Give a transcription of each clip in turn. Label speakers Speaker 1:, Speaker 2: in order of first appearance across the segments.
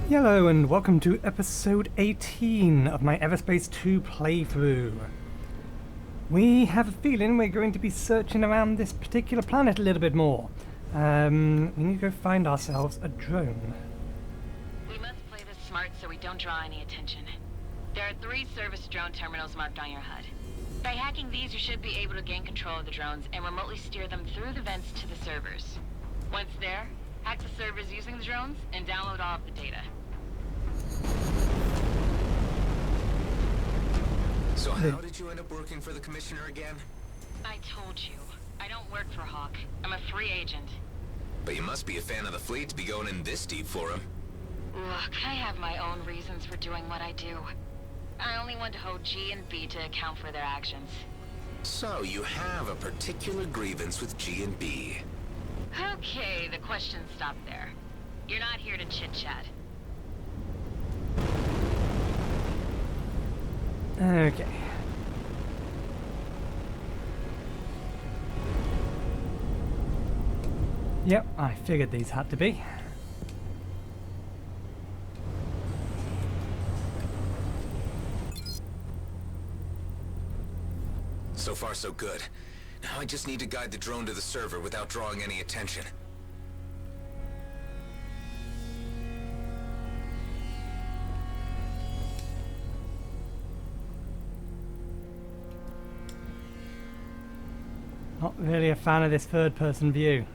Speaker 1: Hello and welcome to episode 18 of my Everspace 2 playthrough. We have a feeling we're going to be searching around this particular planet a little bit more. We need to go find ourselves a drone.
Speaker 2: We must play this smart so we don't draw any attention. There are 3 service drone terminals marked on your HUD. By hacking these, you should be able to gain control of the drones and remotely steer them through the vents to the servers. Once there, hack the servers using the drones and download all of the data.
Speaker 3: So how did you end up working for the Commissioner again?
Speaker 2: I told you, I don't work for Hawk. I'm a free agent.
Speaker 3: But you must be a fan of the fleet to be going in this deep for him.
Speaker 2: Look, I have my own reasons for doing what I do. I only want to hold G and B to account for their actions.
Speaker 3: So you have a particular grievance with G and B.
Speaker 2: Okay, the questions stop there. You're not here to chit-chat.
Speaker 1: Okay. Yep, I figured these had to be.
Speaker 3: So far so good. Now I just need to guide the drone to the server without drawing any attention.
Speaker 1: Not really a fan of this third-person view.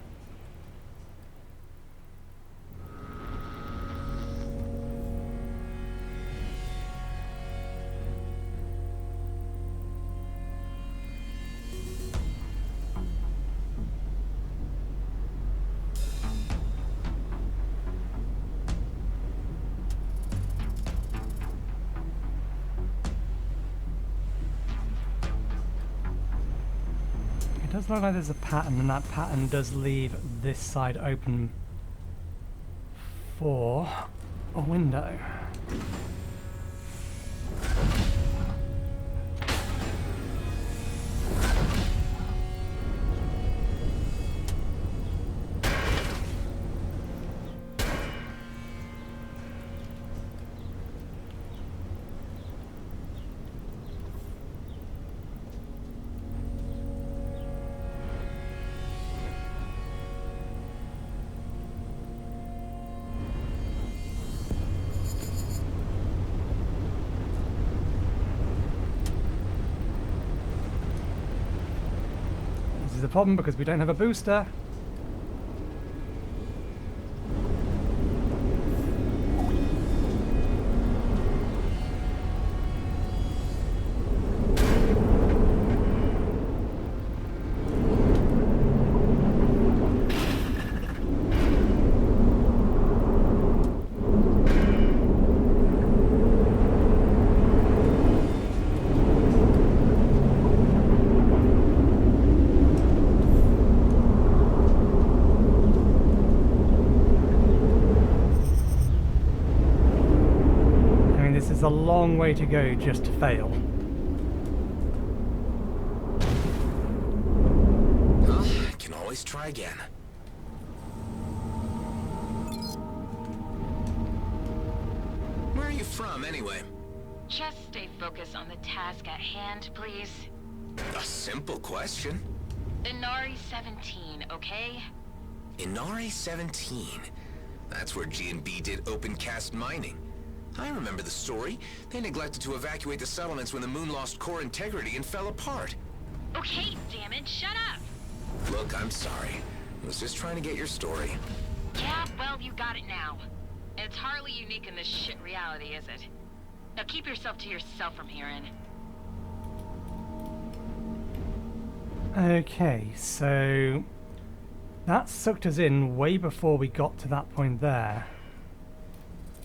Speaker 1: It does look like there's a pattern, and that pattern does leave this side open for a window. This is a problem because we don't have a booster. This is a long way to go just to fail.
Speaker 3: Well, can always try again. Where are you from, anyway?
Speaker 2: Just stay focused on the task at hand, please.
Speaker 3: A simple question.
Speaker 2: Inari 17, okay?
Speaker 3: Inari 17. That's where G and B did open cast mining. I remember the story. They neglected to evacuate the settlements when the moon lost core integrity and fell apart.
Speaker 2: Okay, damn it, shut up!
Speaker 3: Look, I'm sorry. I was just trying to get your story.
Speaker 2: Yeah, well, you got it now. And it's hardly unique in this shit reality, is it? Now keep yourself to yourself from here in.
Speaker 1: Okay, so that sucked us in way before we got to that point there.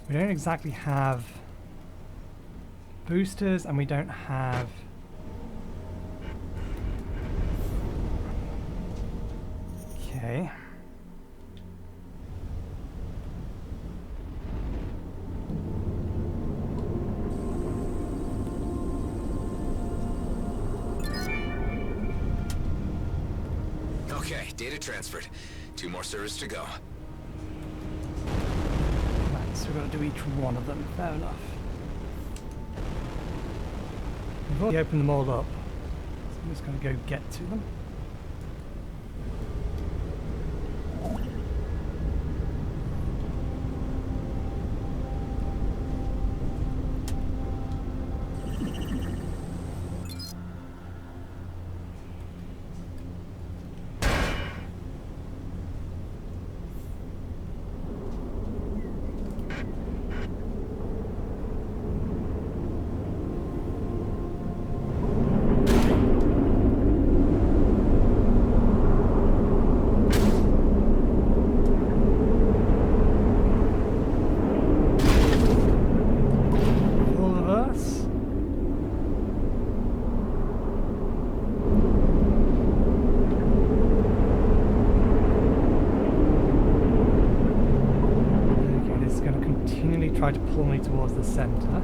Speaker 1: We don't exactly have boosters, and we don't have okay.
Speaker 3: Data transferred. 2 more servers to go.
Speaker 1: Right, we've got to do each one of them. Fair enough. We've already opened them all up, so I'm just going to go get to them. Try to pull me towards the center.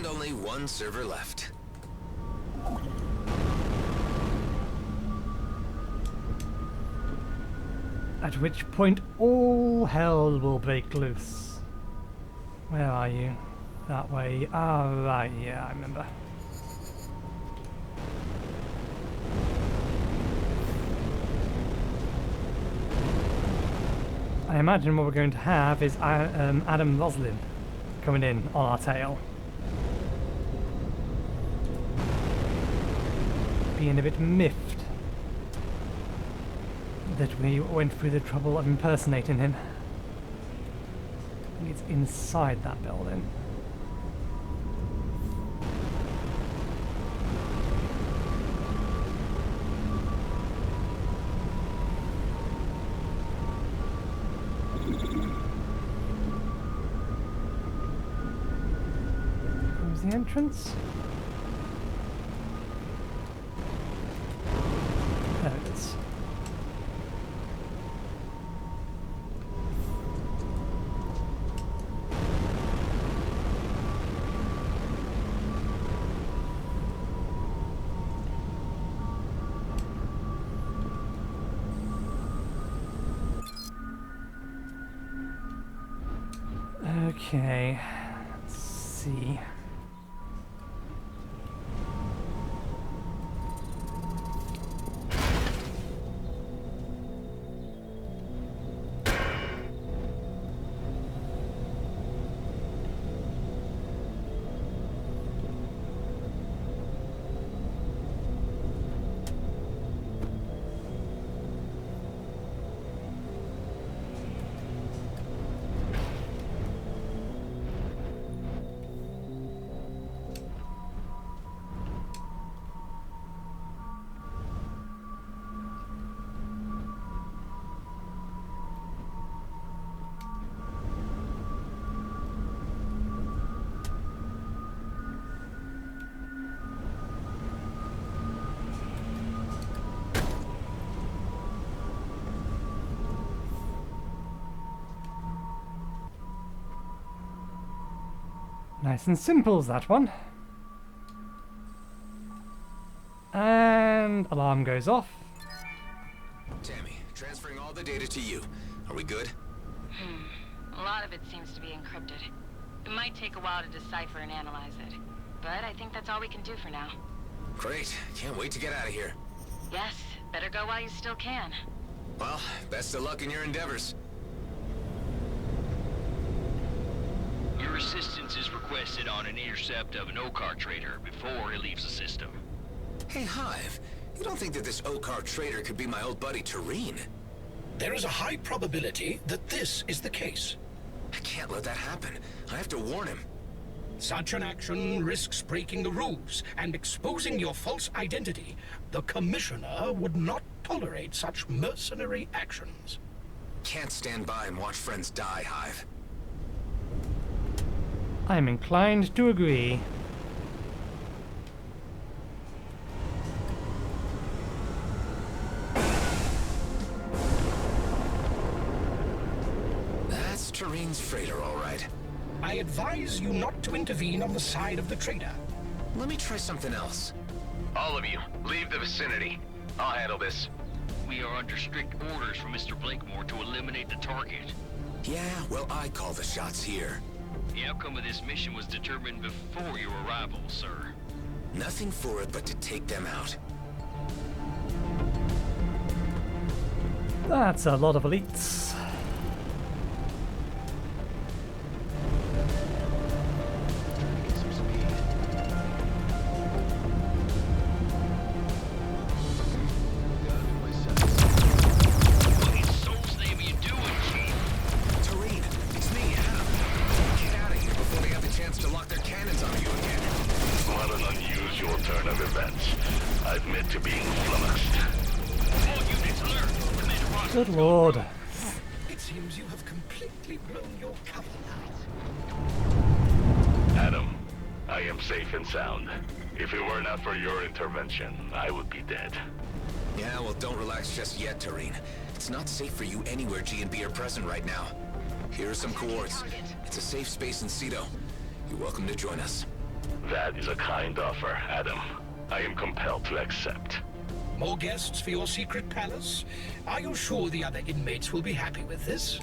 Speaker 3: Only one server left.
Speaker 1: At which point all hell will break loose. Where are you? That way. Ah, right, yeah, I remember. I imagine what we're going to have is Adam Roslin coming in on our tail. Being a bit miffed that we went through the trouble of impersonating him. I think it's inside that building. Where's the entrance? There it is. Okay, let's see. Nice and simple, that one. And alarm goes off.
Speaker 3: Tammy, transferring all the data to you. Are we good?
Speaker 2: A lot of it seems to be encrypted. It might take a while to decipher and analyze it, but I think that's all we can do for now.
Speaker 3: Great. Can't wait to get out of here.
Speaker 2: Yes, better go while you still can.
Speaker 3: Well, best of luck in your endeavors.
Speaker 4: Your assistance is requested on an intercept of an Mockkar trader before he leaves the system.
Speaker 3: Hey, Hive. You don't think that this Mockkar trader could be my old buddy Tareen?
Speaker 5: There is a high probability that this is the case.
Speaker 3: I can't let that happen. I have to warn him.
Speaker 5: Such an action risks breaking the rules and exposing your false identity. The Commissioner would not tolerate such mercenary actions.
Speaker 3: Can't stand by and watch friends die, Hive.
Speaker 1: I'm inclined to agree.
Speaker 3: That's Tareen's freighter, all right.
Speaker 5: I advise you not to intervene on the side of the trader.
Speaker 3: Let me try something else.
Speaker 6: All of you, leave the vicinity. I'll handle this.
Speaker 4: We are under strict orders from Mr. Blakemore to eliminate the target.
Speaker 3: Yeah, well, I call the shots here.
Speaker 4: The outcome of this mission was determined before your arrival, sir.
Speaker 3: Nothing for it but to take them out.
Speaker 1: That's a lot of elites.
Speaker 4: What in soul's name are you doing, Chief?
Speaker 3: Tareen, it's me, Adam. Get out of here before they have the chance to lock their cannons on you again.
Speaker 6: What an unusual turn of events. I admit to being flummoxed.
Speaker 4: All units alert. Commander Ross.
Speaker 1: Good lord.
Speaker 5: It seems you have completely blown your cover now.
Speaker 6: Adam, I am safe and sound. If it were not for your intervention, I would be dead.
Speaker 3: Yeah, well, don't relax just yet, Tareen. It's not safe for you anywhere G&B are present right now. Here are some coords. It's a safe space in Cedo. You're welcome to join us.
Speaker 6: That is a kind offer, Adam. I am compelled to accept.
Speaker 5: More guests for your secret palace? Are you sure the other inmates will be happy with this?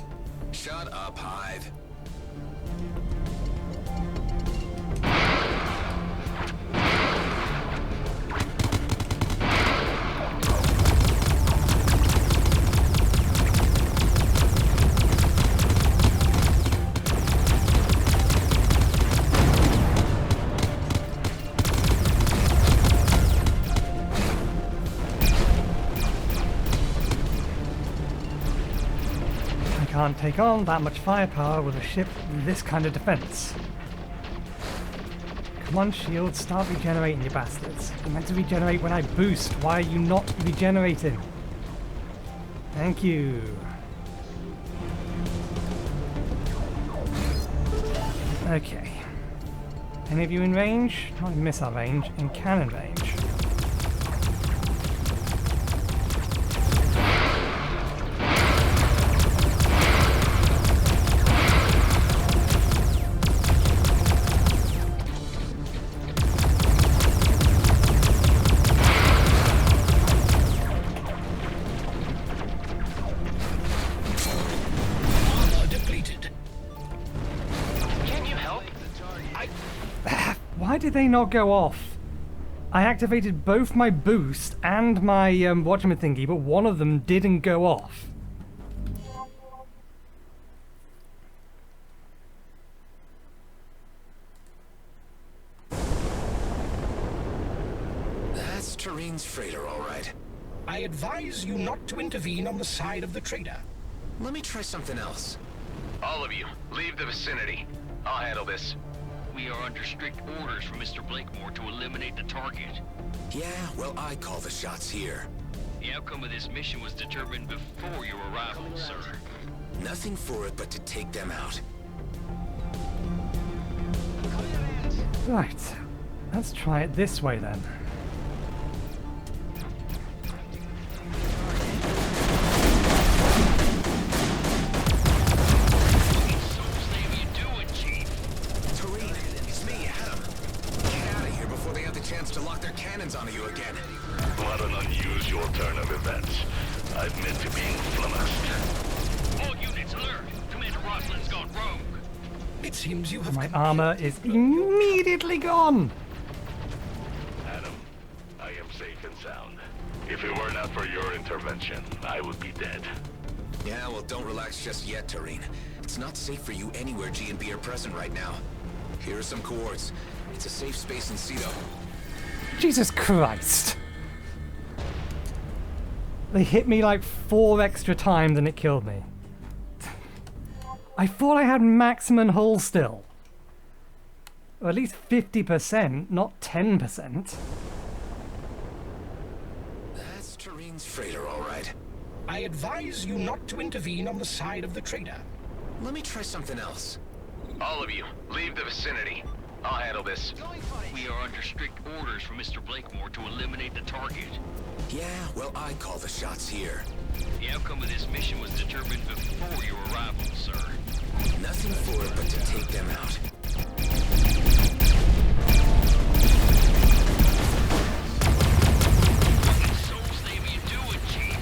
Speaker 3: Shut up, Hive.
Speaker 1: Can't take on that much firepower with a ship with this kind of defense. Come on, shields, start regenerating, you bastards. You're meant to regenerate when I boost. Why are you not regenerating? Thank you. Okay. Any of you in range? Not in missile range, in cannon range. Why did they not go off? I activated both my boost and my watchman thingy, but one of them didn't go off.
Speaker 3: That's Tareen's freighter, all right.
Speaker 5: I advise you not to intervene on the side of the trader.
Speaker 3: Let me try something else.
Speaker 6: All of you, leave the vicinity. I'll handle this.
Speaker 4: We are under strict orders from Mr. Blakemore to eliminate the target.
Speaker 3: Yeah, well, I call the shots here.
Speaker 4: The outcome of this mission was determined before your arrival, sir.
Speaker 3: Nothing for it but to take them out.
Speaker 1: Right. Let's try it this way then.
Speaker 5: It seems you have
Speaker 1: My armor is immediately gone.
Speaker 6: Adam, I am safe and sound. If it were not for your intervention, I would be dead.
Speaker 3: Yeah, well, don't relax just yet, Tareen. It's not safe for you anywhere G&B are present right now. Here are some coords. It's a safe space in Cedo.
Speaker 1: Jesus Christ. They hit me like 4 extra times and it killed me. I thought I had maximum hull still. Or at least 50%, not 10%.
Speaker 3: That's Tareen's freighter, all right.
Speaker 5: I advise you not to intervene on the side of the trader.
Speaker 3: Let me try something else.
Speaker 4: All of you, leave the vicinity. I'll handle this. We are under strict orders from Mr. Blakemore to eliminate the target.
Speaker 3: Yeah, well, I call the shots here.
Speaker 4: The outcome of this mission was determined before your arrival, sir.
Speaker 3: Nothing for it but to take them out.
Speaker 4: What in soul's name are you doing, Chief?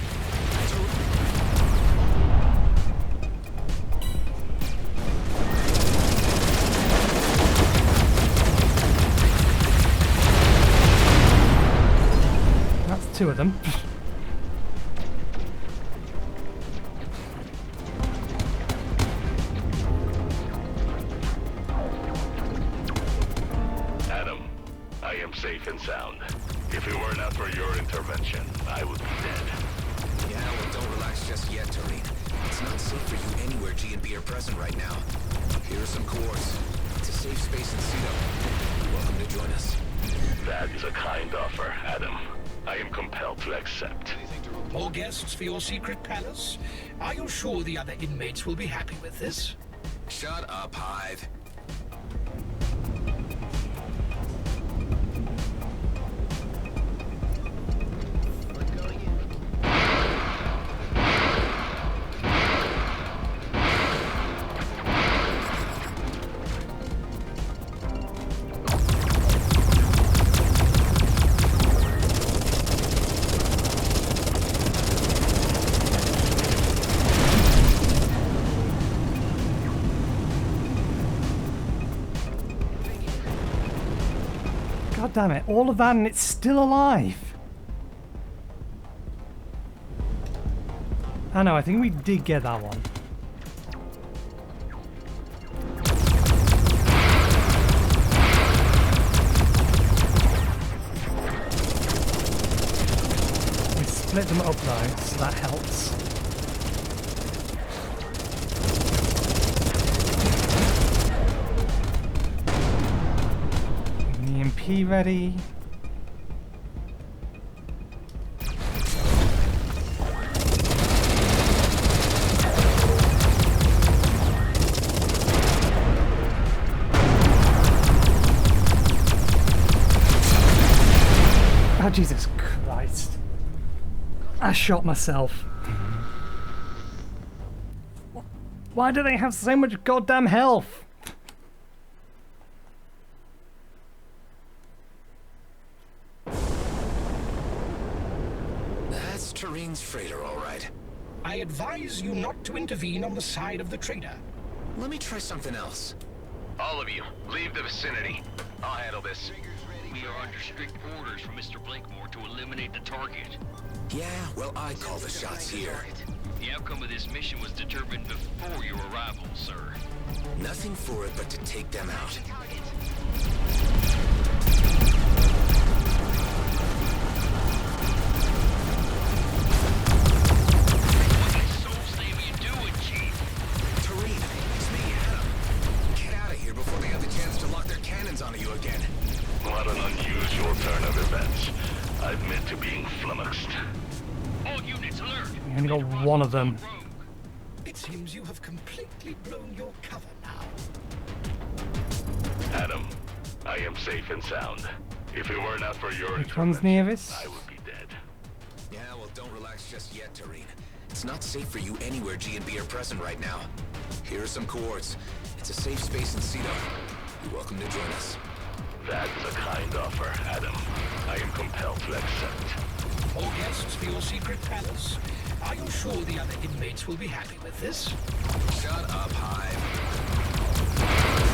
Speaker 1: That's 2 of them.
Speaker 6: Adam, I am safe and sound. If it were not for your intervention, I would be dead.
Speaker 3: Yeah, well, don't relax just yet, Tareen. It's not safe for you anywhere G&B are present right now. Here are some coords. It's a safe space in Cedo. You're welcome to join us.
Speaker 6: That is a kind offer, Adam. I am compelled to accept.
Speaker 5: More guests for your secret palace? Are you sure the other inmates will be happy with this?
Speaker 3: Shut up, Hive.
Speaker 1: God damn it, all of that and it's still alive. I know, I think we did get that one. We split them up though, so that helps. EMP ready. Oh, Jesus Christ. I shot myself. Why do they have so much goddamn health?
Speaker 3: That's Tareen's freighter, all right.
Speaker 5: I advise you not to intervene on the side of the trader.
Speaker 3: Let me try something else.
Speaker 4: All of you, leave the vicinity. I'll handle this. We are under strict orders from Mr. Blakemore to eliminate the target.
Speaker 3: Yeah, well, I call the shots here.
Speaker 4: The outcome of this mission was determined before your arrival, sir.
Speaker 3: Nothing for it but to take them out.
Speaker 4: What in soul's name are you doing, Chief?
Speaker 3: Tareen, it's me, Adam. Get out of here before they have the chance to lock their cannons onto you again.
Speaker 6: What an unusual turn of events. I admit to being flummoxed.
Speaker 4: All units alert!
Speaker 1: We only got one of them.
Speaker 5: It seems you have completely blown your cover now.
Speaker 6: Adam, I am safe and sound. If it were not for your
Speaker 1: Which one's
Speaker 6: intervention,
Speaker 1: nearest?
Speaker 6: I would be dead.
Speaker 3: Yeah, well, don't relax just yet, Tareen. It's not safe for you anywhere G&B are present right now. Here are some coords. It's a safe space in Cedo. You're welcome to join us.
Speaker 6: That is a kind offer, Adam. I am compelled to accept.
Speaker 5: More guests for your secret palace? Are you sure the other inmates will be happy with this?
Speaker 3: Shut up, Hive.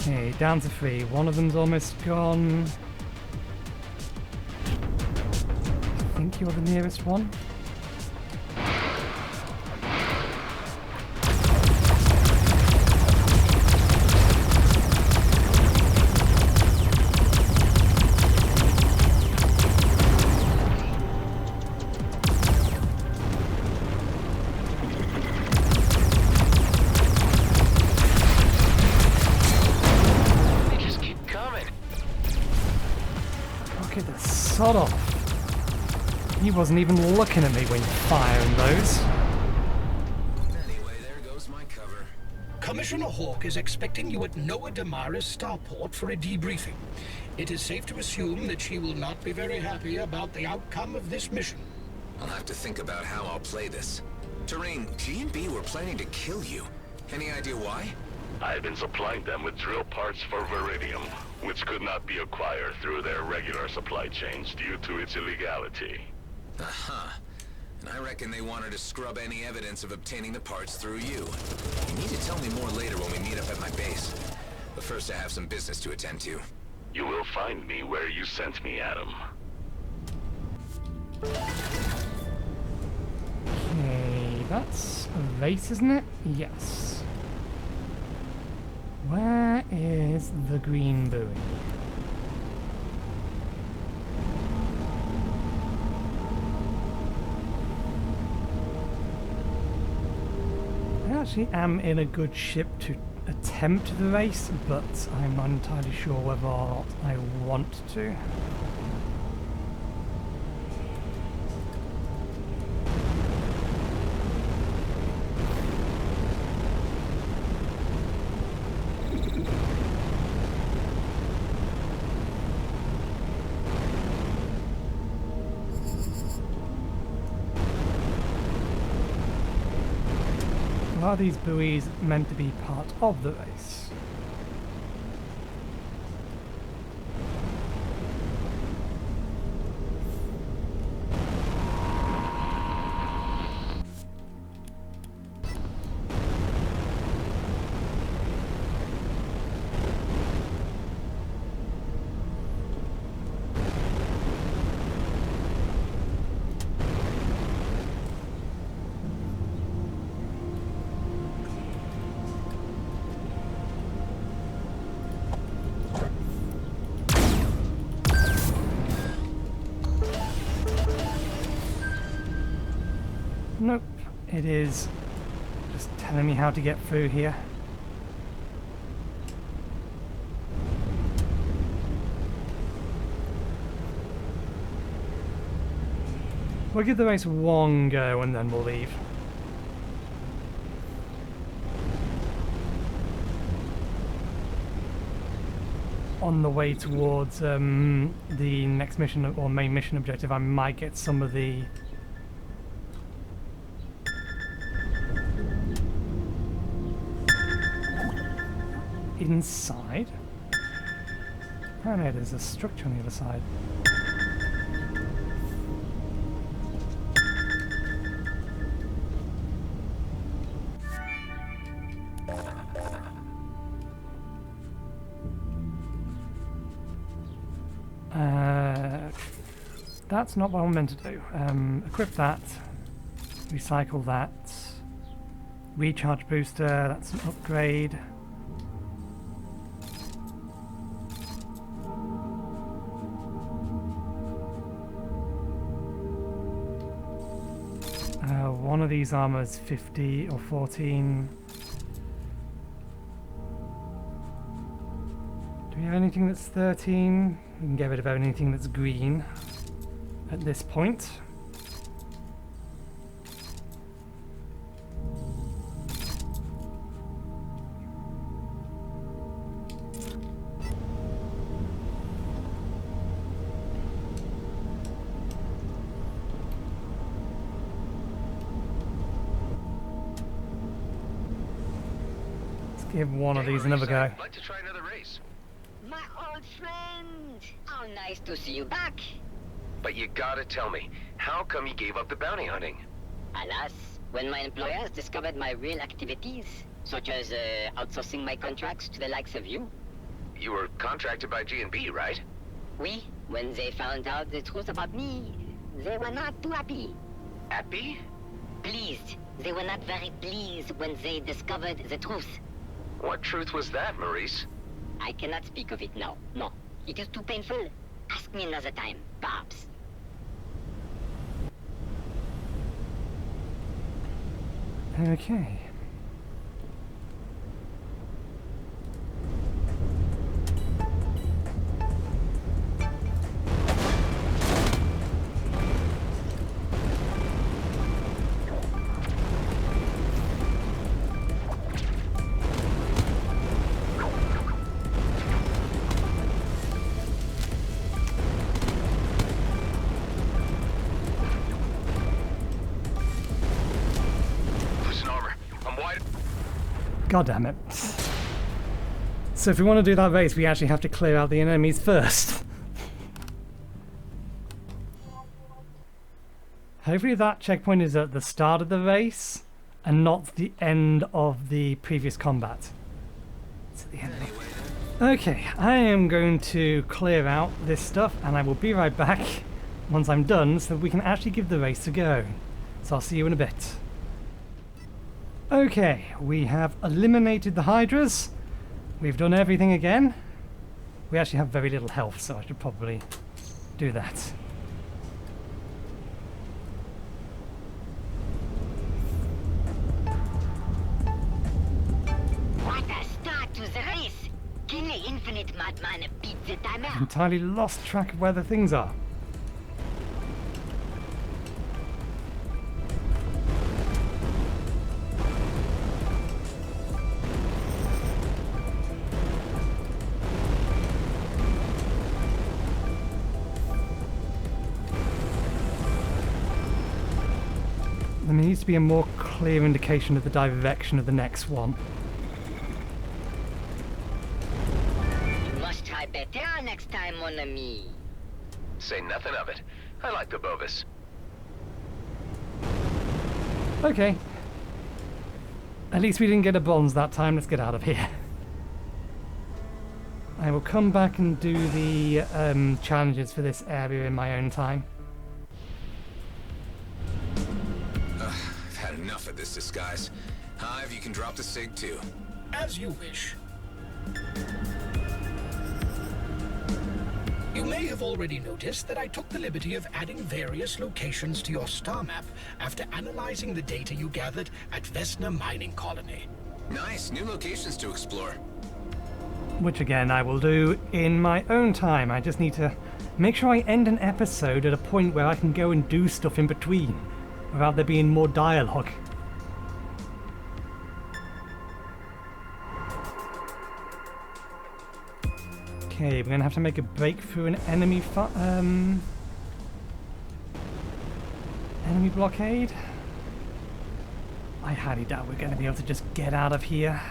Speaker 1: Okay, down to 3. One of them's almost gone. I think you're the nearest one. Sod off. He wasn't even looking at me when firing those.
Speaker 3: Anyway, there goes my cover.
Speaker 5: Commissioner Hawk is expecting you at Damaris Starport for a debriefing. It is safe to assume that she will not be very happy about the outcome of this mission.
Speaker 3: I'll have to think about how I'll play this. Terrain, G&B were planning to kill you. Any idea why?
Speaker 6: I've been supplying them with drill parts for Viridium, which could not be acquired through their regular supply chains due to its illegality.
Speaker 3: Uh-huh. And I reckon they wanted to scrub any evidence of obtaining the parts through you. You need to tell me more later when we meet up at my base. But first I have some business to attend to.
Speaker 6: You will find me where you sent me, Adam.
Speaker 1: Okay, that's a race, isn't it? Yes. Where is the green buoy? I actually am in a good ship to attempt the race, but I'm not entirely sure whether or not I want to. Are these buoys meant to be part of the race? Nope, it is just telling me how to get through here. We'll give the race one go and then we'll leave. On the way towards the next mission or main mission objective, I might get some of the inside. Oh no, there's a structure on the other side. That's not what I'm meant to do. Equip that, recycle that, recharge booster, that's an upgrade. One of these armor is 50 or 14. Do we have anything that's 13? We can get rid of anything that's green at this point. Give one of these another go.
Speaker 4: I'd like to try another race.
Speaker 7: My old friend! How nice to see you back!
Speaker 4: But you gotta tell me, how come you gave up the bounty hunting?
Speaker 7: Alas, when my employers discovered my real activities, such as outsourcing my contracts to the likes of you,
Speaker 3: You were contracted by G&B, right?
Speaker 7: Oui, when they found out the truth about me, they were not too happy.
Speaker 3: Happy?
Speaker 7: Pleased. They were not very pleased when they discovered the truth.
Speaker 3: What truth was that, Maurice?
Speaker 7: I cannot speak of it now. No, it is too painful. Ask me another time, perhaps.
Speaker 1: Okay. God damn it. So if we want to do that race, we actually have to clear out the enemies first. Hopefully that checkpoint is at the start of the race and not the end of the previous combat. It's at the end. Okay, I am going to clear out this stuff and I will be right back once I'm done so we can actually give the race a go. So I'll see you in a bit. Okay, we have eliminated the Hydras. We've done everything again. We actually have very little health, so I should probably do that.
Speaker 7: What a start to the race! Can the infinite madman beat the timer?
Speaker 1: I've entirely lost track of where the things are. There needs to be a more clear indication of the direction of the next one.
Speaker 7: You must try better next time, mon ami.
Speaker 3: Say nothing of it. I like the Bovis.
Speaker 1: Okay. At least we didn't get a bronze that time. Let's get out of here. I will come back and do the challenges for this area in my own time.
Speaker 3: I've had enough of this disguise. Hive, you can drop the SIG too.
Speaker 5: As you wish. You may have already noticed that I took the liberty of adding various locations to your star map after analyzing the data you gathered at Vesna Mining Colony.
Speaker 3: Nice, new locations to explore.
Speaker 1: Which again I will do in my own time. I just need to make sure I end an episode at a point where I can go and do stuff in between without there being more dialogue. Okay, we're gonna have to make a break through an enemy enemy blockade. I highly doubt we're gonna be able to just get out of here.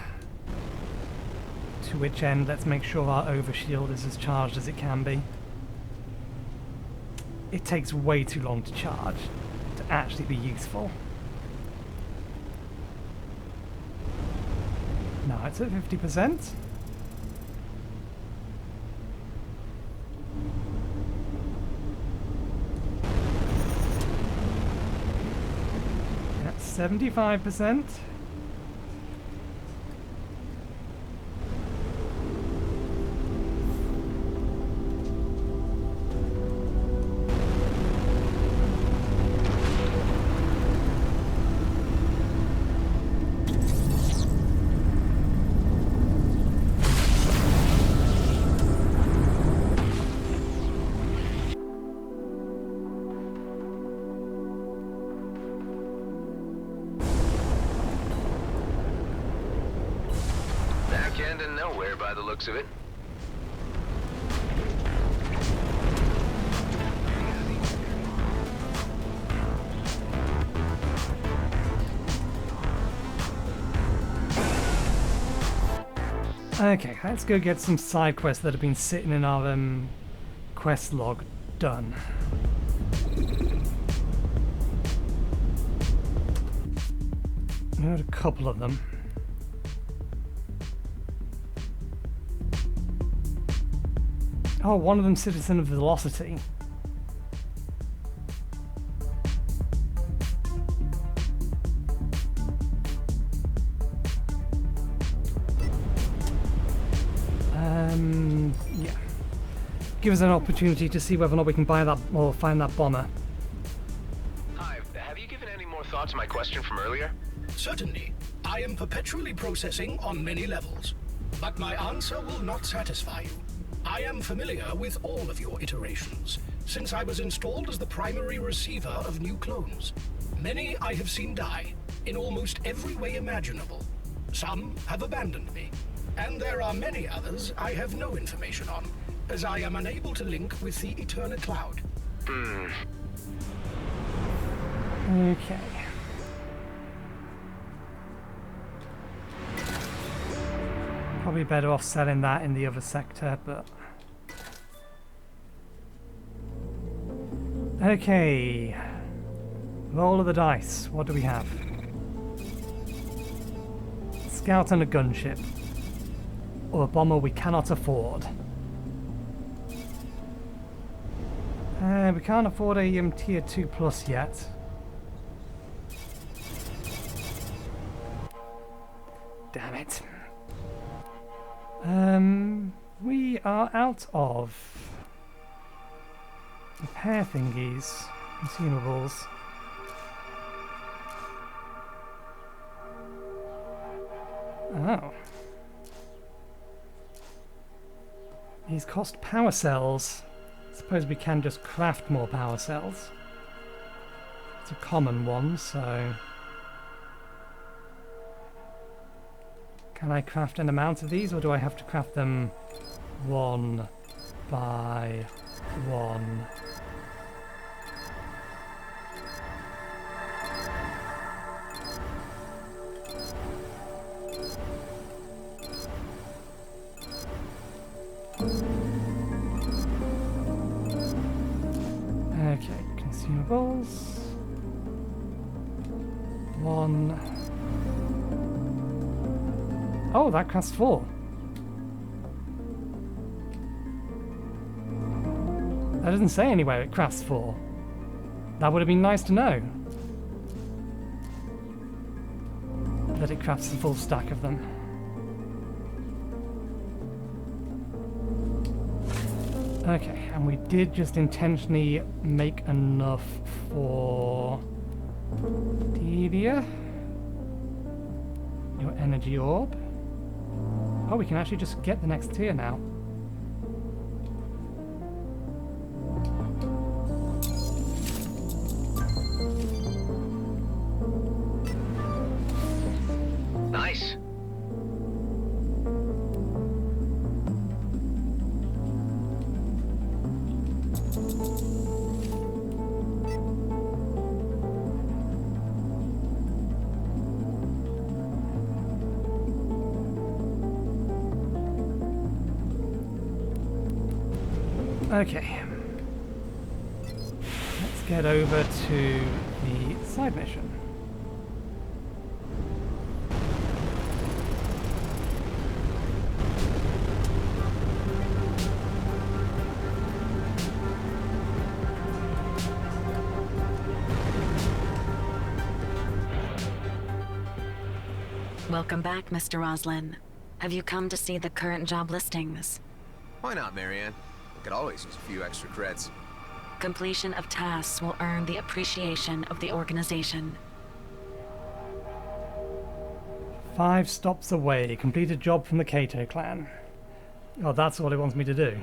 Speaker 1: To which end, let's make sure our overshield is as charged as it can be. It takes way too long to charge to actually be useful. Now it's at 50%. At 75%.
Speaker 3: End of nowhere by the looks of it.
Speaker 1: Okay, let's go get some side quests that have been sitting in our quest log done. I had a couple of them. Oh, one of them citizen of Velocity. Yeah. Give us an opportunity to see whether or not we can buy that or find that bomber.
Speaker 4: Hi, have you given any more thought to my question from earlier?
Speaker 5: Certainly. I am perpetually processing on many levels. But my answer will not satisfy you. I am familiar with all of your iterations, since I was installed as the primary receiver of new clones. Many I have seen die, in almost every way imaginable. Some have abandoned me, and there are many others I have no information on, as I am unable to link with the Eternal Cloud.
Speaker 1: Okay. Probably better off selling that in the other sector, but... Okay. Roll of the dice. What do we have? Scout and a gunship. Or a bomber we cannot afford. We can't afford a tier 2 plus yet. Damn it. We are out of repair thingies, consumables. Oh. These cost power cells. Suppose we can just craft more power cells. It's a common one, so... Can I craft an amount of these, or do I have to craft them one by one? Okay, consumables. One. Oh, that crafts 4. That doesn't say anywhere it crafts 4. That would have been nice to know. That it crafts a full stack of them. Okay, and we did just intentionally make enough for Delia. Your energy orb. Oh, we can actually just get the next tier now.
Speaker 4: Nice.
Speaker 1: Okay. Let's get over to the side mission.
Speaker 8: Welcome back, Mr. Roslin. Have you come to see the current job listings?
Speaker 3: Why not, Marianne? I could always use a few extra creds.
Speaker 8: Completion of tasks will earn the appreciation of the organization.
Speaker 1: 5 stops away. Complete a job from the Kato clan. Oh, that's what it wants me to do.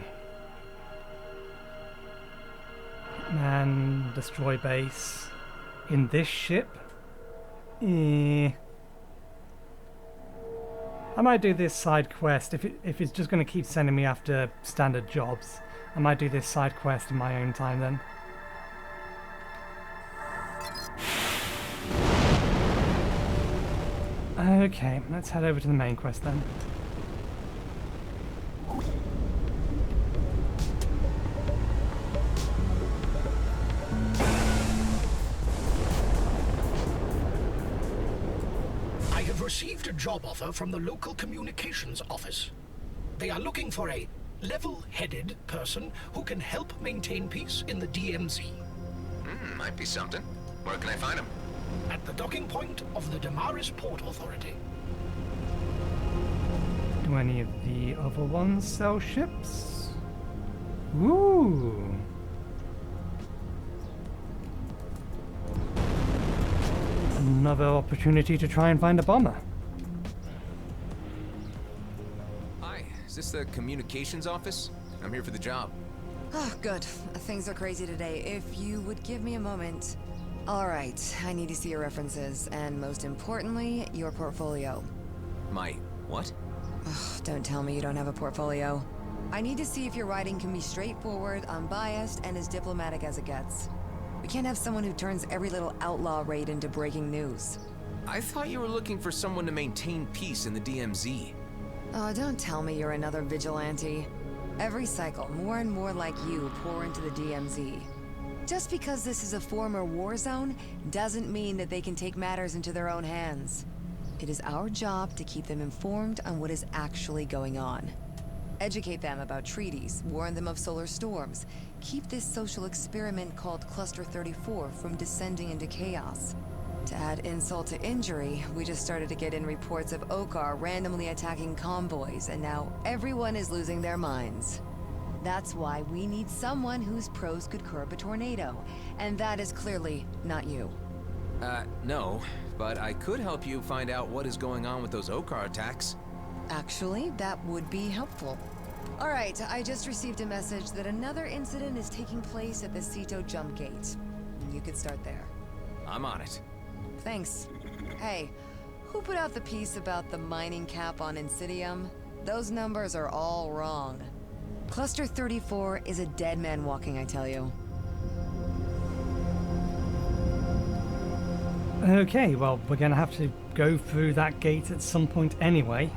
Speaker 1: Man, destroy base. In this ship? I might do this side quest if it's just going to keep sending me after standard jobs. I might do this side quest in my own time then. Okay, let's head over to the main quest then.
Speaker 5: I have received a job offer from the local communications office. They are looking for a level-headed person who can help maintain peace in the DMZ.
Speaker 3: Might be something. Where can I find him?
Speaker 5: At the docking point of the Damaris Port Authority.
Speaker 1: Do any of the other ones sell ships? Ooh. Another opportunity to try and find a bomber.
Speaker 3: Hi, is this the communications office? I'm here for the job.
Speaker 9: Oh, good. Things are crazy today. If you would give me a moment. Alright, I need to see your references, and most importantly, your portfolio.
Speaker 3: My what?
Speaker 9: Ugh, don't tell me you don't have a portfolio. I need to see if your writing can be straightforward, unbiased, and as diplomatic as it gets. We can't have someone who turns every little outlaw raid into breaking news.
Speaker 3: I thought you were looking for someone to maintain peace in the DMZ.
Speaker 9: Oh, don't tell me you're another vigilante. Every cycle, more and more like you pour into the DMZ. Just because this is a former war zone doesn't mean that they can take matters into their own hands. It is our job to keep them informed on what is actually going on. Educate them about treaties, warn them of solar storms, keep this social experiment called Cluster 34 from descending into chaos. To add insult to injury, we just started to get in reports of Mockkar randomly attacking convoys, and now everyone is losing their minds. That's why we need someone whose prose could curb a tornado, and that is clearly not you.
Speaker 3: No, but I could help you find out what is going on with those Mockkar attacks.
Speaker 9: Actually, that would be helpful. Alright, I just received a message that another incident is taking place at the Ceto jump gate. You could start there.
Speaker 3: I'm on it.
Speaker 9: Thanks. Hey, who put out the piece about the mining cap on Insidium? Those numbers are all wrong. Cluster 34 is a dead man walking, I tell you.
Speaker 1: Okay, well, we're gonna have to go through that gate at some point anyway.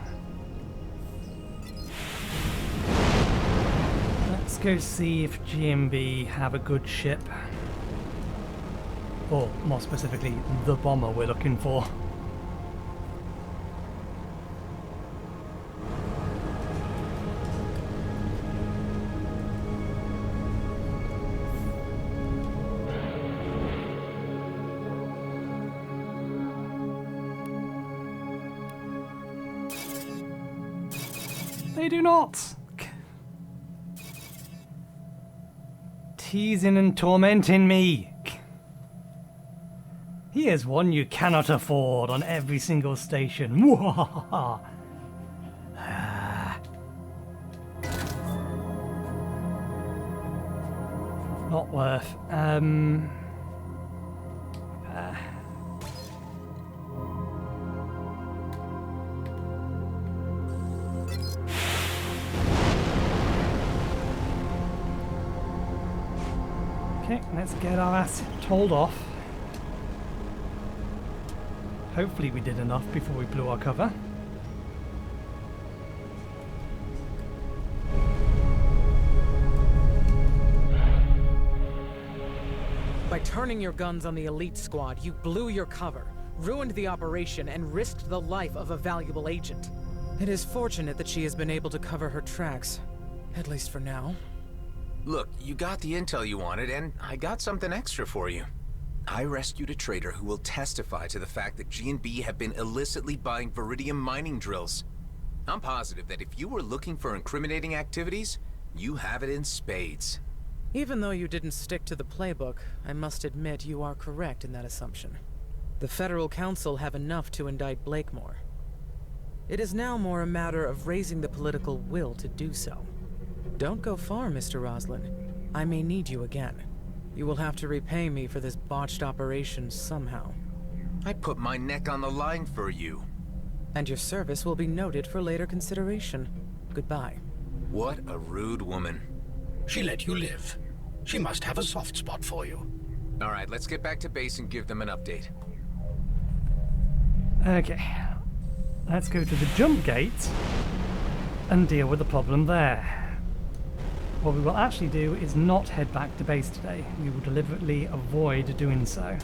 Speaker 1: Let's go see if GMB have a good ship. Or, more specifically, the bomber we're looking for. They do not! Teasing and tormenting me! Here's one you cannot afford on every single station. Not worth. Okay, let's get our ass told off. Hopefully we did enough before we blew our cover.
Speaker 10: By turning your guns on the elite squad, you blew your cover, ruined the operation, and risked the life of a valuable agent. It is fortunate that she has been able to cover her tracks, at least for now.
Speaker 3: Look, you got the intel you wanted, and I got something extra for you. I rescued a trader who will testify to the fact that G&B have been illicitly buying Viridium mining drills. I'm positive that if you were looking for incriminating activities, you have it in spades.
Speaker 10: Even though you didn't stick to the playbook, I must admit you are correct in that assumption. The Federal Council have enough to indict Blakemore. It is now more a matter of raising the political will to do so. Don't go far, Mr. Roslin. I may need you again. You will have to repay me for this botched operation somehow.
Speaker 3: I put my neck on the line for you.
Speaker 10: And your service will be noted for later consideration. Goodbye.
Speaker 3: What a rude woman.
Speaker 5: She let you live. She must have a soft spot for you.
Speaker 3: All right, let's get back to base and give them an update.
Speaker 1: Okay, let's go to the jump gate and deal with the problem there. What we will actually do is not head back to base today. We will deliberately avoid doing so,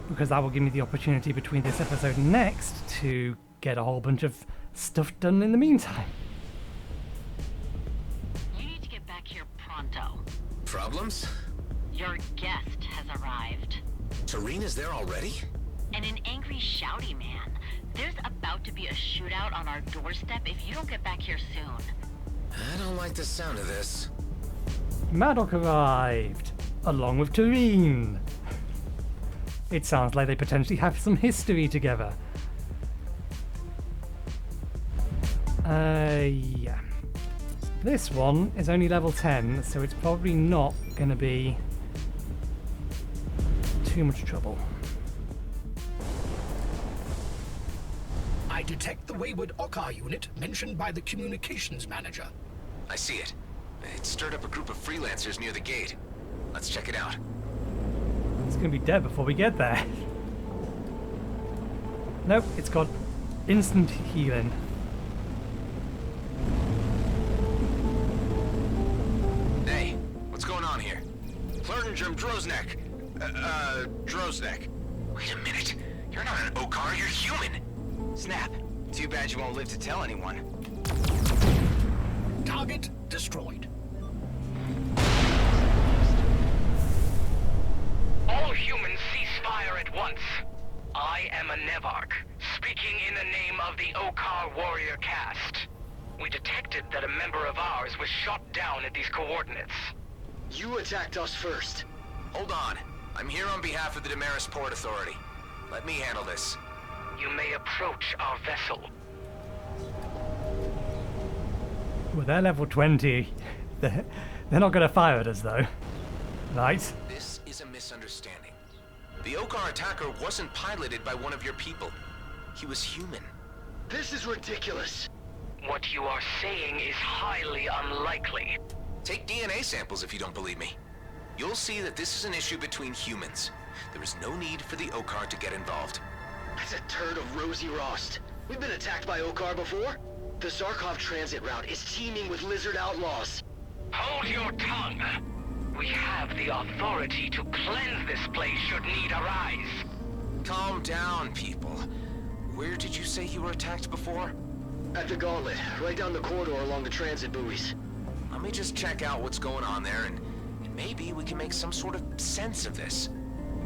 Speaker 1: because that will give me the opportunity between this episode and next to get a whole bunch of stuff done in the meantime.
Speaker 3: problems?
Speaker 2: Your guest has arrived.
Speaker 3: Tarina's there already?
Speaker 2: And an angry, shouty man. There's about to be a shootout on our doorstep if you don't get back here soon.
Speaker 3: I don't like the sound of this.
Speaker 1: Maddock arrived, along with Tareen. It sounds like they potentially have some history together. Yeah. This one is only level 10, so it's probably not going to be too much trouble.
Speaker 5: I detect the wayward Mockkar unit mentioned by the communications manager.
Speaker 3: I see it. It stirred up a group of freelancers near the gate. Let's check it out.
Speaker 1: It's going to be dead before we get there. Nope, it's got instant healing.
Speaker 3: Hey, what's going on here? Clergenjum Droznek. Droznek. Wait a minute. You're not an Mockkar, you're human.
Speaker 11: Snap. Too bad you won't live to tell anyone.
Speaker 5: Target destroyed.
Speaker 12: All humans cease fire at once. I am a Nevarch, speaking in the name of the Mockkar warrior caste. We detected that a member of ours was shot down at these coordinates.
Speaker 11: You attacked us first.
Speaker 3: Hold on. I'm here on behalf of the Damaris Port Authority. Let me handle this.
Speaker 12: You may approach our vessel.
Speaker 1: Well, they're level 20. They're not going to fire at us, though. Right?
Speaker 3: This is a misunderstanding. The Mockkar attacker wasn't piloted by one of your people. He was human.
Speaker 11: This is ridiculous.
Speaker 12: What you are saying is highly unlikely.
Speaker 3: Take DNA samples if you don't believe me. You'll see that this is an issue between humans. There is no need for the Mockkar to get involved.
Speaker 11: That's a turd of Rosie Rost. We've been attacked by Mockkar before. The Zarkov transit route is teeming with lizard outlaws.
Speaker 12: Hold your tongue. We have the authority to cleanse this place should need arise.
Speaker 3: Calm down, people. Where did you say you were attacked before?
Speaker 11: At the gauntlet, right down the corridor along the transit buoys.
Speaker 3: Let me just check out what's going on there, and maybe we can make some sort of sense of this.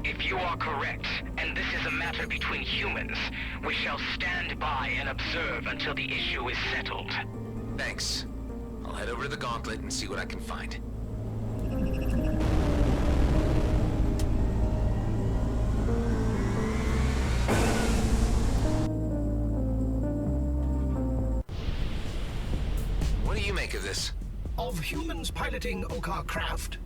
Speaker 12: If you are correct, and this is a matter between humans, we shall stand by and observe until the issue is settled.
Speaker 3: Thanks. I'll head over to the gauntlet and see what I can find. What do you make of this?
Speaker 5: Of humans piloting Mockkar craft,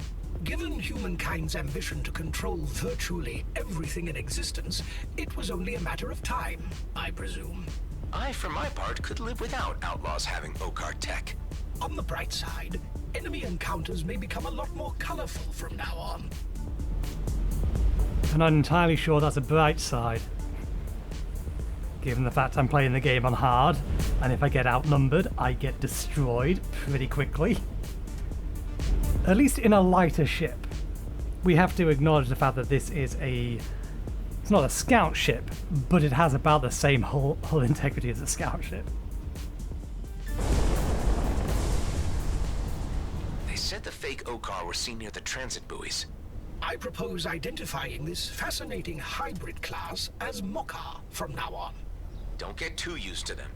Speaker 5: given humankind's ambition to control virtually everything in existence, it was only a matter of time, I presume.
Speaker 3: I, for my part, could live without outlaws having Mockkar tech.
Speaker 5: On the bright side, enemy encounters may become a lot more colorful from now on.
Speaker 1: I'm not entirely sure that's a bright side. Given the fact I'm playing the game on hard, and if I get outnumbered, I get destroyed pretty quickly. At least in a lighter ship. We have to acknowledge the fact that this is it's not a scout ship, but it has about the same hull integrity as a scout ship.
Speaker 3: They said the fake Mockkar were seen near the transit buoys.
Speaker 5: I propose identifying this fascinating hybrid class as Mockkar from now on.
Speaker 3: Don't get too used to them.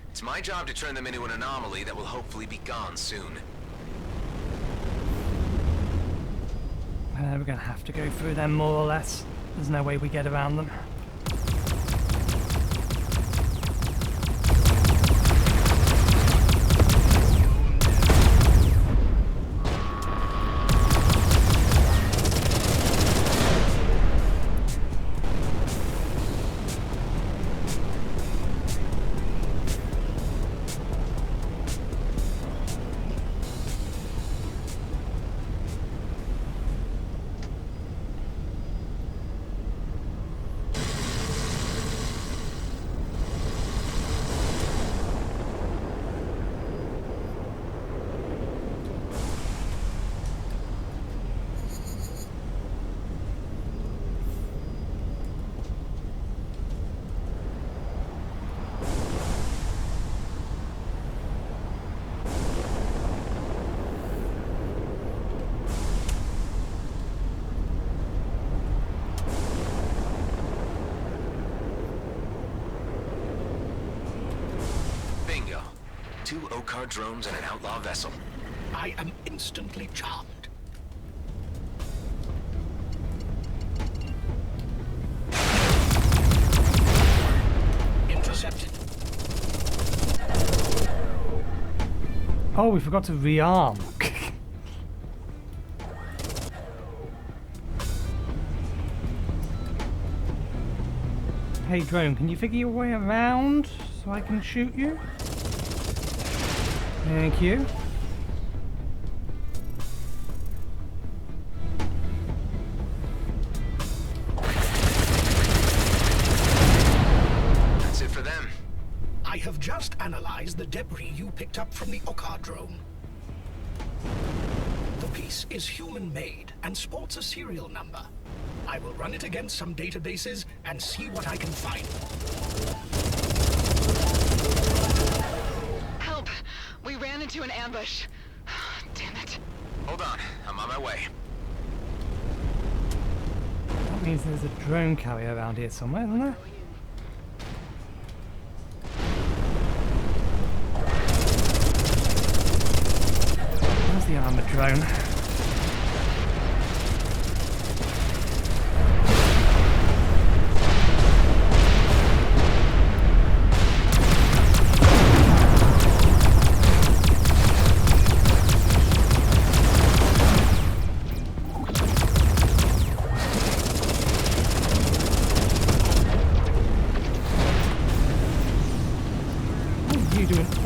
Speaker 3: It's my job to turn them into an anomaly that will hopefully be gone soon.
Speaker 1: We're going to have to go through them more or less. There's no way we get around them.
Speaker 3: 2 Okkar drones and an outlaw vessel.
Speaker 5: I am instantly charmed. Intercepted.
Speaker 1: Oh, we forgot to rearm. Hey drone, can you figure your way around so I can shoot you? Thank you.
Speaker 3: That's it for them.
Speaker 5: I have just analyzed the debris you picked up from the Mockkar drone. The piece is human-made and sports a serial number. I will run it against some databases and see what I can find.
Speaker 2: Help! We ran into an ambush. Damn it.
Speaker 3: Hold on, I'm on my way.
Speaker 1: That means there's a drone carrier around here somewhere, isn't there? Where's the armored drone?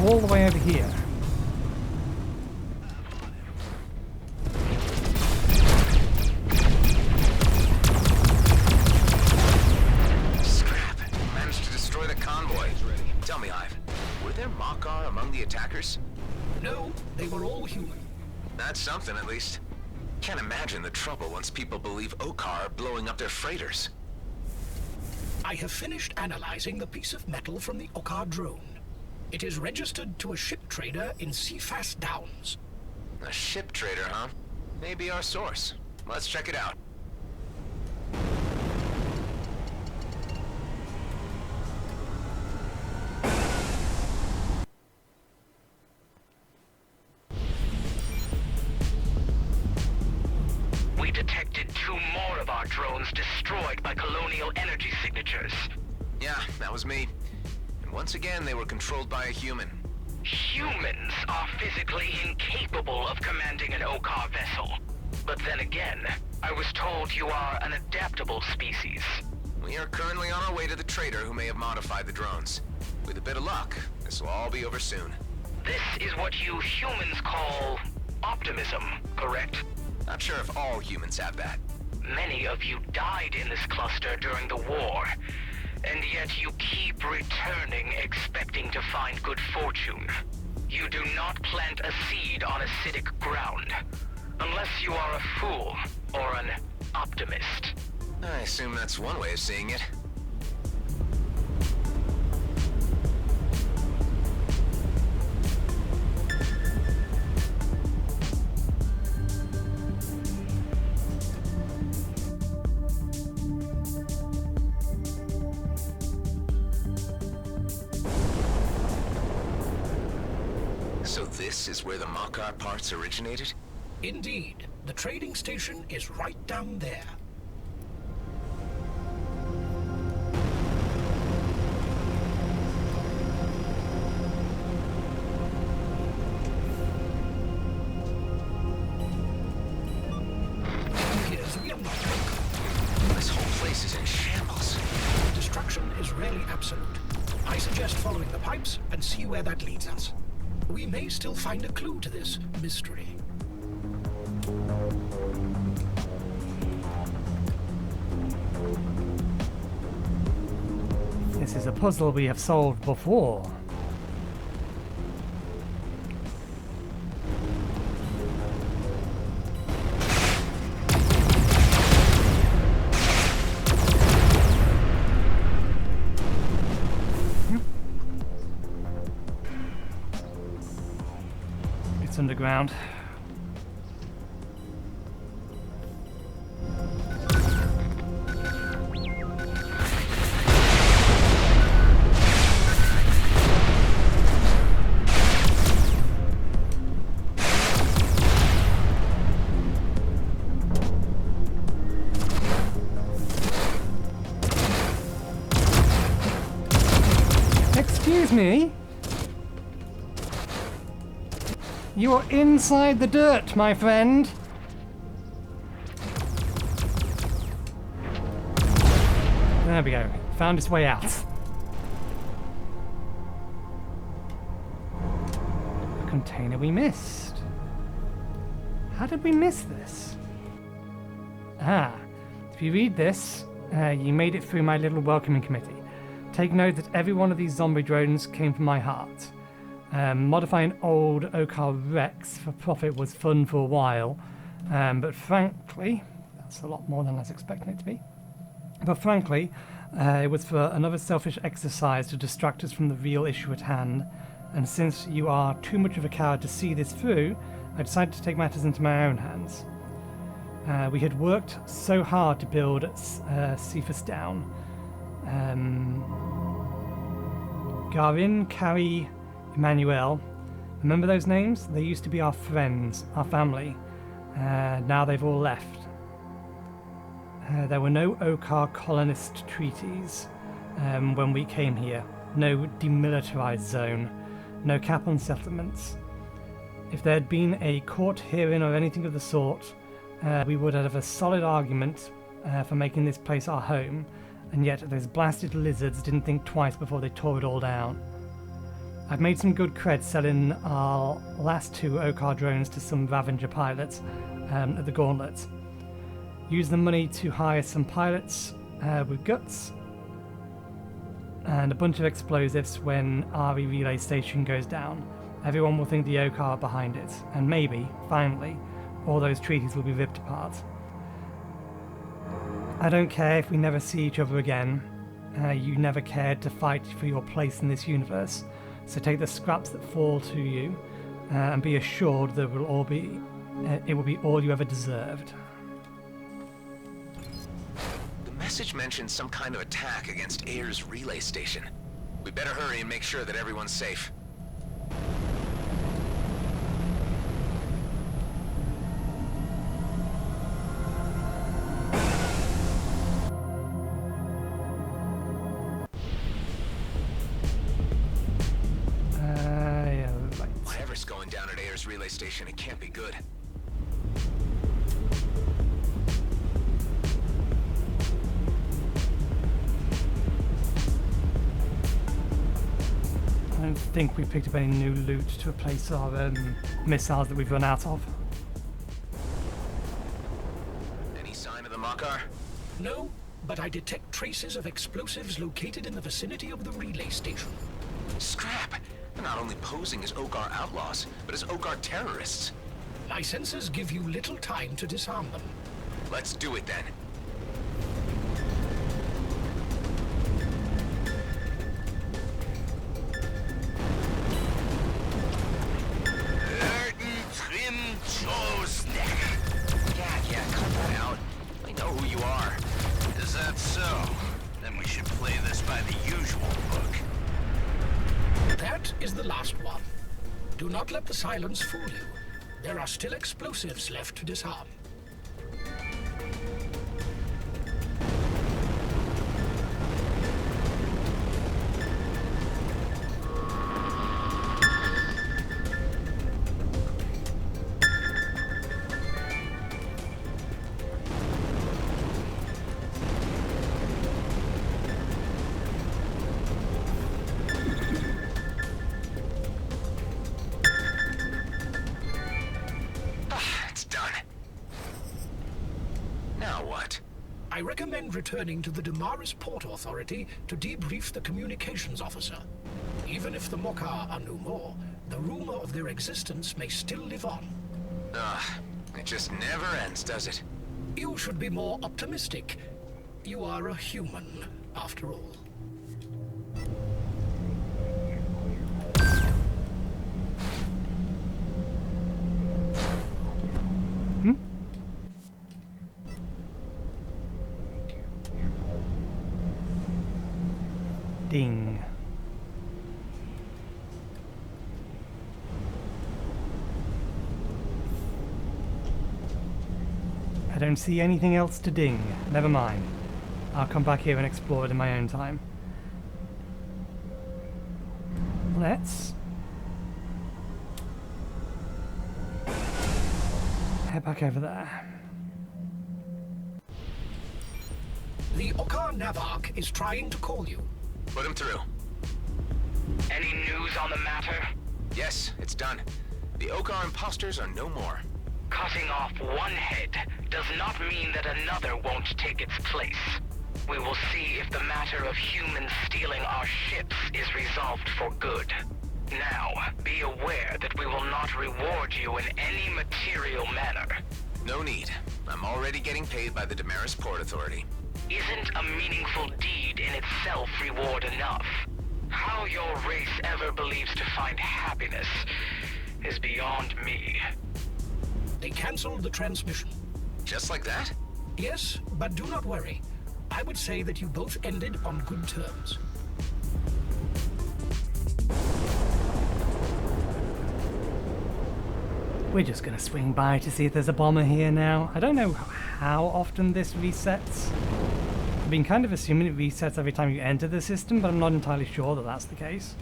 Speaker 1: All the way over here.
Speaker 3: Scrap. Managed to destroy the convoy. Tell me, Ive, were there Mockkar among the attackers?
Speaker 5: No, they were all human.
Speaker 3: That's something, at least. Can't imagine the trouble once people believe Okkar are blowing up their freighters.
Speaker 5: I have finished analyzing the piece of metal from the Mockkar drone. It is registered to a ship trader in Seafast Downs.
Speaker 3: A ship trader, huh? Maybe our source. Let's check it out.
Speaker 12: We detected 2 more of our drones destroyed by colonial energy signatures.
Speaker 3: Yeah, that was me. Once again, they were controlled by a human.
Speaker 12: Humans are physically incapable of commanding an Okkar vessel. But then again, I was told you are an adaptable species.
Speaker 3: We are currently on our way to the trader who may have modified the drones. With a bit of luck, this will all be over soon.
Speaker 12: This is what you humans call optimism, correct?
Speaker 3: Not sure if all humans have that.
Speaker 12: Many of you died in this cluster during the war. And yet you keep returning expecting to find good fortune. You do not plant a seed on acidic ground. Unless you are a fool or an optimist.
Speaker 3: I assume that's one way of seeing it. So this is where the Mockkar parts originated?
Speaker 5: Indeed. The trading station is right down there. Here's the unlock.
Speaker 3: This whole place is in shambles.
Speaker 5: Destruction is rarely absolute. I suggest following the pipes and see where that leads us. We may still find a clue to this mystery.
Speaker 1: This is a puzzle we have solved before. It's underground. Excuse me? You're inside the dirt, my friend. There we go. Found its way out. A container we missed. How did we miss this? Ah, if you read this, you made it through my little welcoming committee. Take note that every one of these zombie drones came from my heart. Modifying old Okkar Rex for profit was fun for a while, but frankly, that's a lot more than I was expecting it to be. But frankly, it was for another selfish exercise to distract us from the real issue at hand, and since you are too much of a coward to see this through, I decided to take matters into my own hands. We had worked so hard to build Cephas down. Garin, Carrie, Emmanuel. Remember those names? They used to be our friends, our family. Now they've all left. There were no Okkar colonist treaties when we came here. No demilitarized zone. No cap on settlements. If there had been a court hearing or anything of the sort, we would have a solid argument for making this place our home, and yet those blasted lizards didn't think twice before they tore it all down. I've made some good cred selling our last 2 Okkar drones to some Ravager pilots at the Gauntlet. Use the money to hire some pilots with guts and a bunch of explosives when RE relay station goes down. Everyone will think the Okkar are behind it, and maybe, finally, all those treaties will be ripped apart. I don't care if we never see each other again. You never cared to fight for your place in this universe, so take the scraps that fall to you and be assured that it will be all you ever deserved.
Speaker 3: The message mentioned some kind of attack against Ayer's relay station. We better hurry and make sure that everyone's safe. Whatever's going down at Ayer's relay station, it can't be good.
Speaker 1: I don't think we picked up any new loot to replace our missiles that we've run out of.
Speaker 3: Any sign of the Mockkar?
Speaker 5: No, but I detect traces of explosives located in the vicinity of the relay station.
Speaker 3: Scrap! They're not only posing as Okkar outlaws, but as Okkar terrorists.
Speaker 5: My sensors give you little time to disarm them.
Speaker 3: Let's do it then. Yeah, cut that out. I know who you are.
Speaker 4: Is that so? Then we should play this by the usual book.
Speaker 5: That is the last one. Do not let the silence fool you. There are still explosives left to disarm. I recommend returning to the Damaris Port Authority to debrief the communications officer. Even if the Mockkar are no more, the rumor of their existence may still live on.
Speaker 3: It just never ends, does it?
Speaker 5: You should be more optimistic. You are a human, after all.
Speaker 1: Ding. I don't see anything else to ding. Never mind. I'll come back here and explore it in my own time. let's head back over there.
Speaker 5: The Mockkar Navarch is trying to call you.
Speaker 3: Put him through.
Speaker 12: Any news on the matter?
Speaker 3: Yes, it's done. The Mockkar imposters are no more.
Speaker 12: Cutting off one head does not mean that another won't take its place. We will see if the matter of humans stealing our ships is resolved for good. Now, be aware that we will not reward you in any material manner.
Speaker 3: No need. I'm already getting paid by the Damaris Port Authority.
Speaker 12: Isn't a meaningful deed in itself reward enough? How your race ever believes to find happiness is beyond me.
Speaker 5: They cancelled the transmission.
Speaker 3: Just like that?
Speaker 5: Yes, but do not worry. I would say that you both ended on good terms.
Speaker 1: We're just going to swing by to see if there's a bomber here now. I don't know how often this resets. I've been kind of assuming it resets every time you enter the system, but I'm not entirely sure that that's the case.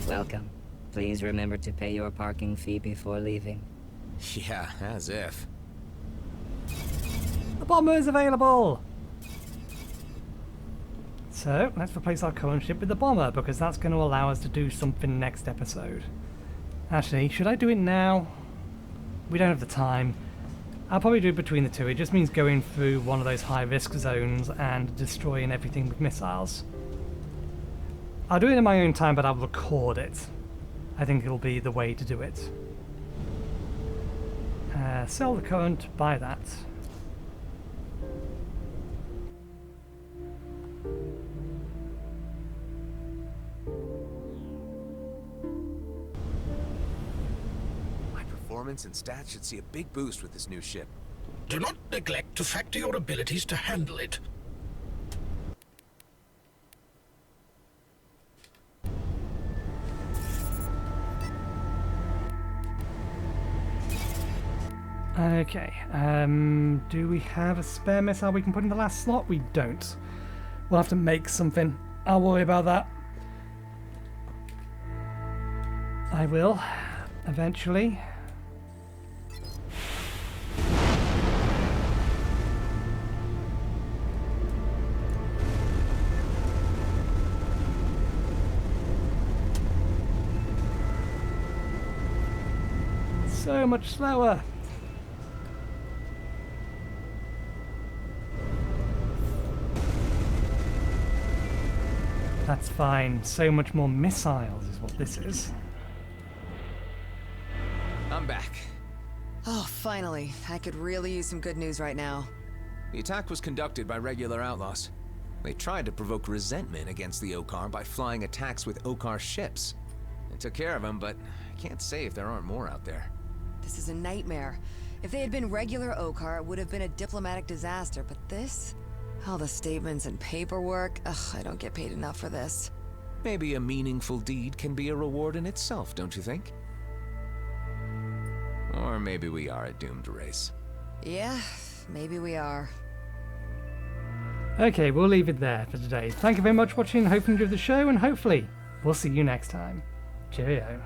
Speaker 13: Welcome. Please remember to pay your parking fee before leaving.
Speaker 3: Yeah, as if.
Speaker 1: The bomber is available! So, let's replace our current ship with the bomber, because that's going to allow us to do something next episode. Actually, should I do it now? We don't have the time. I'll probably do it between the two. It just means going through one of those high-risk zones and destroying everything with missiles. I'll do it in my own time, but I'll record it. I think it'll be the way to do it. Sell the current, buy that.
Speaker 3: My performance and stats should see a big boost with this new ship.
Speaker 5: Do not neglect to factor your abilities to handle it.
Speaker 1: Okay, do we have a spare missile we can put in the last slot? We don't. We'll have to make something. I'll worry about that. I will, eventually. So much slower. That's fine. So much more missiles is what this is.
Speaker 3: I'm back.
Speaker 9: Oh, finally. I could really use some good news right now.
Speaker 3: The attack was conducted by regular outlaws. They tried to provoke resentment against the Mockkar by flying attacks with Mockkar ships. They took care of them, but I can't say if there aren't more out there.
Speaker 9: This is a nightmare. If they had been regular Mockkar, it would have been a diplomatic disaster, but this? All the statements and paperwork. Ugh, I don't get paid enough for this.
Speaker 3: Maybe a meaningful deed can be a reward in itself, don't you think? Or maybe we are a doomed race.
Speaker 9: Yeah, maybe we are.
Speaker 1: Okay, we'll leave it there for today. Thank you very much for watching. Hope you enjoyed the show, and hopefully we'll see you next time. Cheerio.